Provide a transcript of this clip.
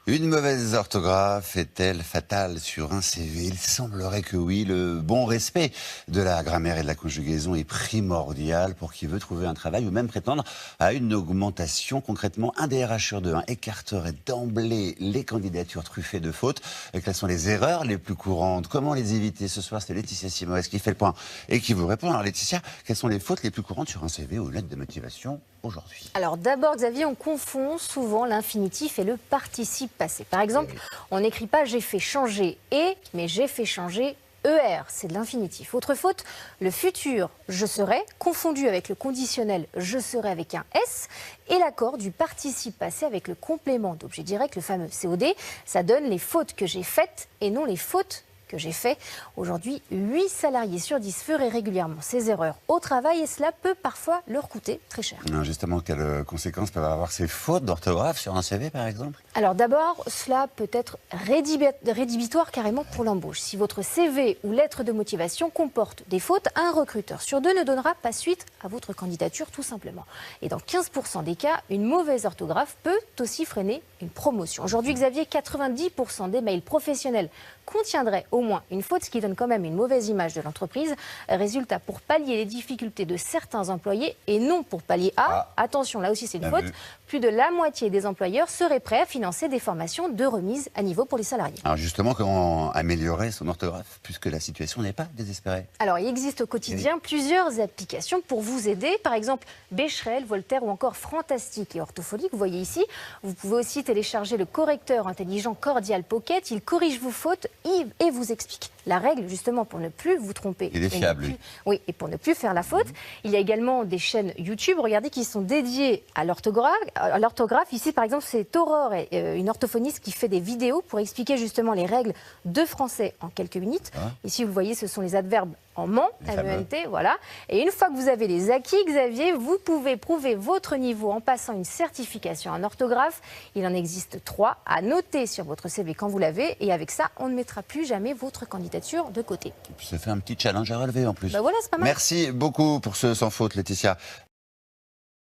Une mauvaise orthographe est-elle fatale sur un CV? Il semblerait que oui. Le bon respect de la grammaire et de la conjugaison est primordial pour qui veut trouver un travail ou même prétendre à une augmentation. Concrètement, un DRH sur deux écarterait d'emblée les candidatures truffées de fautes. Et quelles sont les erreurs les plus courantes? Comment les éviter? Ce soir, c'est Laetitia Simoes qui fait le point et qui vous répond. Alors Laetitia, quelles sont les fautes les plus courantes sur un CV ou une lettre de motivation aujourd'hui? Alors d'abord, Xavier, on confond souvent l'infinitif et le participe passé. Par exemple, on n'écrit pas « j'ai fait changer et », mais « j'ai fait changer ER », c'est de l'infinitif. Autre faute, le futur « je serai » confondu avec le conditionnel « je serai » avec un S et l'accord du participe passé avec le complément d'objet direct, le fameux COD. Ça donne les fautes que j'ai faites et non les fautes que j'ai fait. Aujourd'hui, 8 salariés sur 10 feraient régulièrement ces erreurs au travail et cela peut parfois leur coûter très cher. Justement, quelles conséquences peuvent avoir ces fautes d'orthographe sur un CV, par exemple? Alors d'abord, cela peut être rédhibitoire carrément pour l'embauche. Si votre CV ou lettre de motivation comporte des fautes, un recruteur sur deux ne donnera pas suite à votre candidature tout simplement. Et dans 15% des cas, une mauvaise orthographe peut aussi freiner une promotion. Aujourd'hui, Xavier, 90% des mails professionnels contiendraient au moins une faute, ce qui donne quand même une mauvaise image de l'entreprise. Résultat, pour pallier les difficultés de certains employés et non pour pallier à, attention, là aussi c'est une faute, plus de la moitié des employeurs seraient prêts à financer des formations de remise à niveau pour les salariés. Alors justement, comment améliorer son orthographe, puisque la situation n'est pas désespérée? Alors, il existe au quotidien plusieurs applications pour vous aider. Par exemple, Becherel, Voltaire ou encore Fantastique et Orthophonique. Vous voyez ici, vous pouvez aussi télécharger le correcteur intelligent Cordial Pocket. Il corrige vos fautes et vous explique la règle justement pour ne plus vous tromper. Il est fiable, lui. Oui, et pour ne plus faire la faute. Il y a également des chaînes YouTube, regardez, qui sont dédiées à l'orthographe. Ici, par exemple, c'est Aurore, une orthophoniste qui fait des vidéos pour expliquer justement les règles de français en quelques minutes. Ici, vous voyez, ce sont les adverbes en ment, M-E-N-T, voilà. Et une fois que vous avez les acquis, Xavier, vous pouvez prouver votre niveau en passant une certification en orthographe. Il en existe 3 à noter sur votre CV quand vous l'avez. Et avec ça, on ne mettra plus jamais votre candidature de côté. Ça fait un petit challenge à relever en plus. Ben voilà, c'est pas mal. Merci beaucoup pour ce sans faute, Laetitia.